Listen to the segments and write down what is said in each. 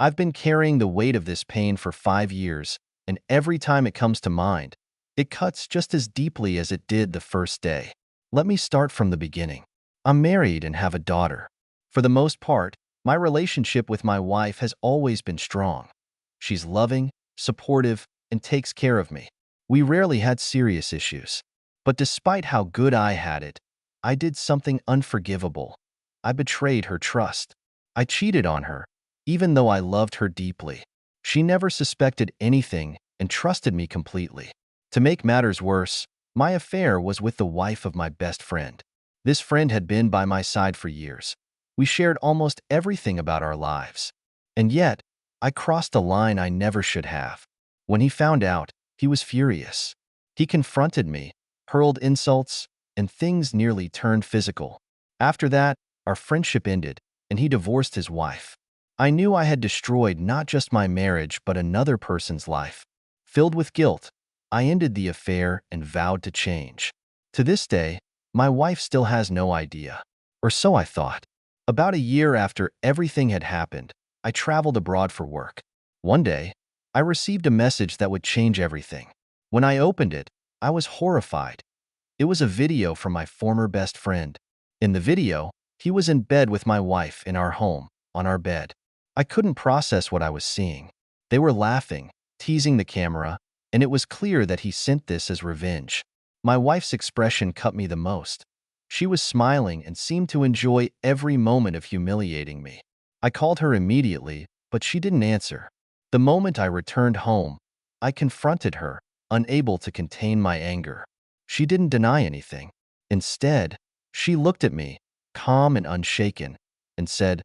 I've been carrying the weight of this pain for 5 years, and every time it comes to mind, it cuts just as deeply as it did the first day. Let me start from the beginning. I'm married and have a daughter. For the most part, my relationship with my wife has always been strong. She's loving, supportive, and takes care of me. We rarely had serious issues. But despite how good I had it, I did something unforgivable. I betrayed her trust. I cheated on her, even though I loved her deeply. She never suspected anything and trusted me completely. To make matters worse, my affair was with the wife of my best friend. This friend had been by my side for years. We shared almost everything about our lives. And yet, I crossed a line I never should have. When he found out, he was furious. He confronted me, hurled insults, and things nearly turned physical. After that, our friendship ended, and he divorced his wife. I knew I had destroyed not just my marriage but another person's life. Filled with guilt, I ended the affair and vowed to change. To this day, my wife still has no idea. Or so I thought. About a year after everything had happened, I traveled abroad for work. One day, I received a message that would change everything. When I opened it, I was horrified. It was a video from my former best friend. In the video, he was in bed with my wife in our home, on our bed. I couldn't process what I was seeing. They were laughing, teasing the camera, and it was clear that he sent this as revenge. My wife's expression cut me the most. She was smiling and seemed to enjoy every moment of humiliating me. I called her immediately, but she didn't answer. The moment I returned home, I confronted her, unable to contain my anger. She didn't deny anything. Instead, she looked at me, calm and unshaken, and said,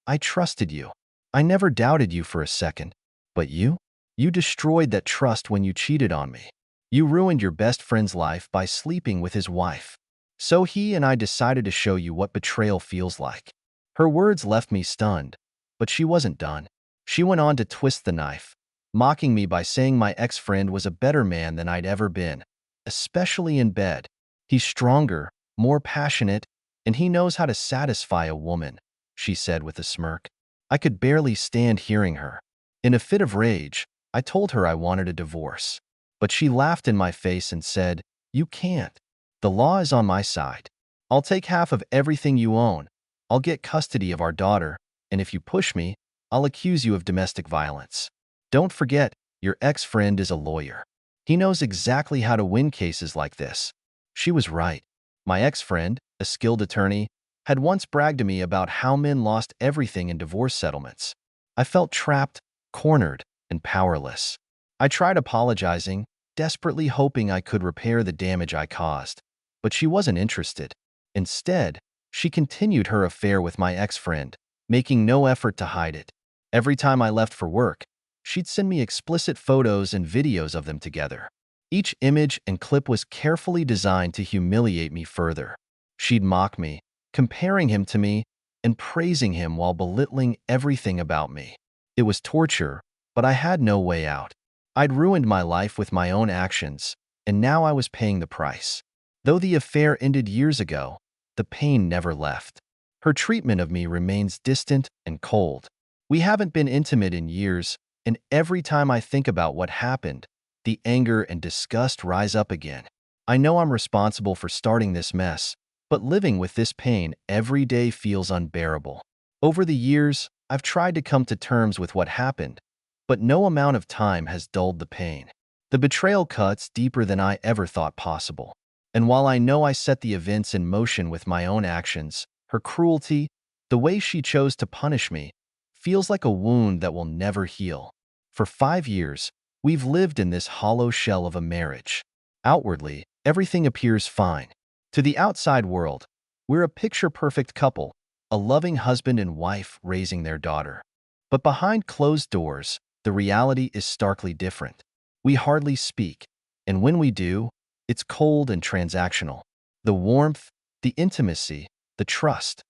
"I trusted you. I never doubted you for a second. But you? You destroyed that trust when you cheated on me. You ruined your best friend's life by sleeping with his wife. So he and I decided to show you what betrayal feels like." Her words left me stunned, but she wasn't done. She went on to twist the knife, mocking me by saying my ex-friend was a better man than I'd ever been, especially in bed. "He's stronger, more passionate, and he knows how to satisfy a woman," she said with a smirk. I could barely stand hearing her. In a fit of rage, I told her I wanted a divorce. But she laughed in my face and said, "You can't. The law is on my side. I'll take half of everything you own. I'll get custody of our daughter, and if you push me, I'll accuse you of domestic violence. Don't forget, your ex-friend is a lawyer. He knows exactly how to win cases like this." She was right. My ex-friend, a skilled attorney, had once bragged to me about how men lost everything in divorce settlements. I felt trapped, cornered, and powerless. I tried apologizing, desperately hoping I could repair the damage I caused. But she wasn't interested. Instead, she continued her affair with my ex-friend, making no effort to hide it. Every time I left for work, she'd send me explicit photos and videos of them together. Each image and clip was carefully designed to humiliate me further. She'd mock me, comparing him to me, and praising him while belittling everything about me. It was torture, but I had no way out. I'd ruined my life with my own actions, and now I was paying the price. Though the affair ended years ago, the pain never left. Her treatment of me remains distant and cold. We haven't been intimate in years, and every time I think about what happened, the anger and disgust rise up again. I know I'm responsible for starting this mess, but living with this pain every day feels unbearable. Over the years, I've tried to come to terms with what happened, but no amount of time has dulled the pain. The betrayal cuts deeper than I ever thought possible. And while I know I set the events in motion with my own actions, her cruelty, the way she chose to punish me, feels like a wound that will never heal. For 5 years, we've lived in this hollow shell of a marriage. Outwardly, everything appears fine. To the outside world, we're a picture-perfect couple, a loving husband and wife raising their daughter. But behind closed doors, the reality is starkly different. We hardly speak, and when we do, it's cold and transactional. The warmth, the intimacy, the trust,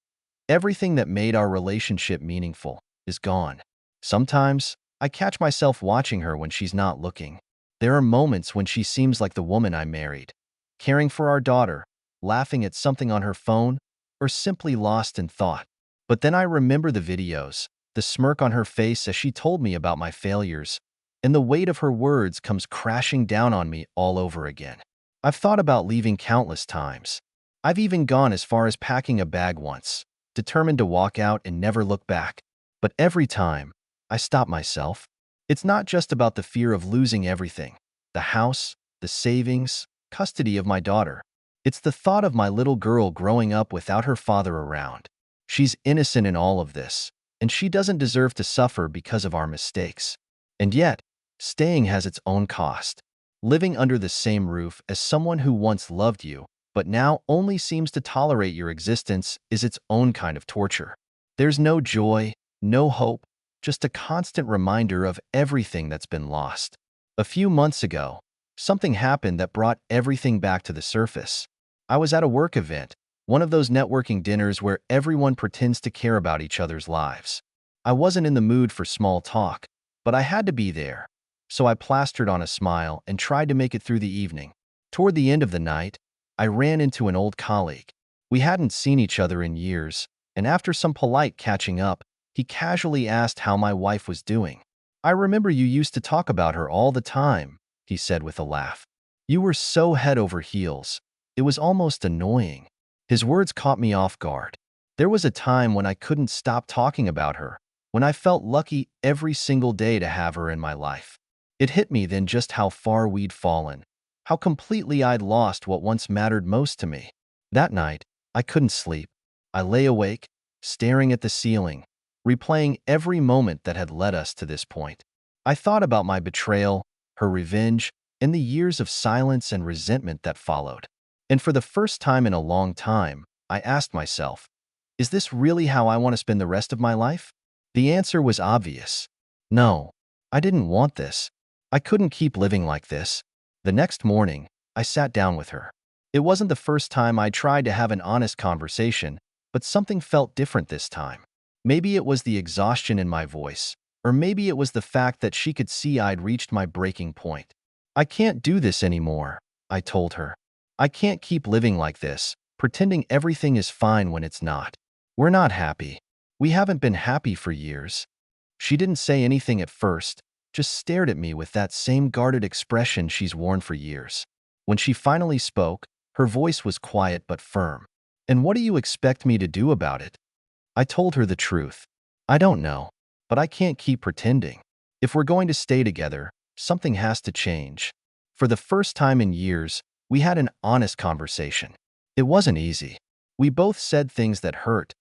everything that made our relationship meaningful is gone. Sometimes, I catch myself watching her when she's not looking. There are moments when she seems like the woman I married, caring for our daughter, laughing at something on her phone, or simply lost in thought. But then I remember the videos, the smirk on her face as she told me about my failures, and the weight of her words comes crashing down on me all over again. I've thought about leaving countless times. I've even gone as far as packing a bag once, determined to walk out and never look back. But every time, I stop myself. It's not just about the fear of losing everything, the house, the savings, custody of my daughter. It's the thought of my little girl growing up without her father around. She's innocent in all of this, and she doesn't deserve to suffer because of our mistakes. And yet, staying has its own cost. Living under the same roof as someone who once loved you, but now only seems to tolerate your existence is its own kind of torture. There's no joy, no hope, just a constant reminder of everything that's been lost. A few months ago, something happened that brought everything back to the surface. I was at a work event, one of those networking dinners where everyone pretends to care about each other's lives. I wasn't in the mood for small talk, but I had to be there. So I plastered on a smile and tried to make it through the evening. Toward the end of the night, I ran into an old colleague. We hadn't seen each other in years, and after some polite catching up, he casually asked how my wife was doing. "I remember you used to talk about her all the time," he said with a laugh. "You were so head over heels. It was almost annoying." His words caught me off guard. There was a time when I couldn't stop talking about her, when I felt lucky every single day to have her in my life. It hit me then just how far we'd fallen, how completely I'd lost what once mattered most to me. That night, I couldn't sleep. I lay awake, staring at the ceiling, replaying every moment that had led us to this point. I thought about my betrayal, her revenge, and the years of silence and resentment that followed. And for the first time in a long time, I asked myself, is this really how I want to spend the rest of my life? The answer was obvious. No, I didn't want this. I couldn't keep living like this. The next morning, I sat down with her. It wasn't the first time I tried to have an honest conversation, but something felt different this time. Maybe it was the exhaustion in my voice, or maybe it was the fact that she could see I'd reached my breaking point. "I can't do this anymore," I told her. "I can't keep living like this, pretending everything is fine when it's not. We're not happy. We haven't been happy for years." She didn't say anything at first, just stared at me with that same guarded expression she's worn for years. When she finally spoke, her voice was quiet but firm. "And what do you expect me to do about it?" I told her the truth. "I don't know, but I can't keep pretending. If we're going to stay together, something has to change." For the first time in years, we had an honest conversation. It wasn't easy. We both said things that hurt,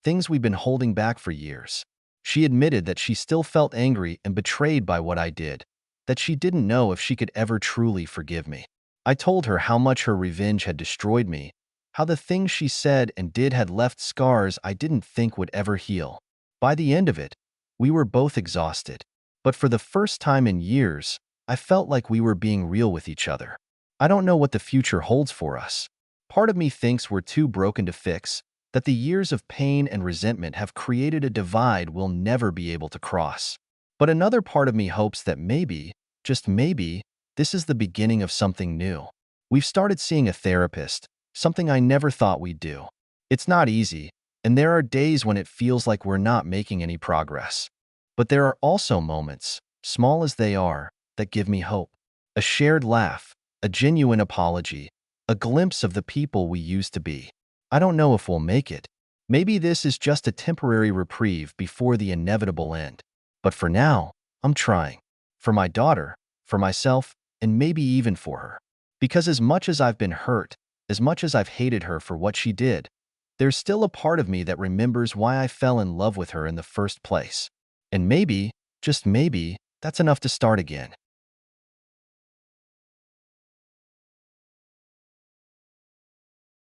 things we'd been holding back for years. She admitted that she still felt angry and betrayed by what I did, that she didn't know if she could ever truly forgive me. I told her how much her revenge had destroyed me, how the things she said and did had left scars I didn't think would ever heal. By the end of it, we were both exhausted. But for the first time in years, I felt like we were being real with each other. I don't know what the future holds for us. Part of me thinks we're too broken to fix, that the years of pain and resentment have created a divide we'll never be able to cross. But another part of me hopes that maybe, just maybe, this is the beginning of something new. We've started seeing a therapist, something I never thought we'd do. It's not easy, and there are days when it feels like we're not making any progress. But there are also moments, small as they are, that give me hope. A shared laugh, a genuine apology, a glimpse of the people we used to be. I don't know if we'll make it. Maybe this is just a temporary reprieve before the inevitable end. But for now, I'm trying. For my daughter, for myself, and maybe even for her. Because as much as I've been hurt, as much as I've hated her for what she did, there's still a part of me that remembers why I fell in love with her in the first place. And maybe, just maybe, that's enough to start again.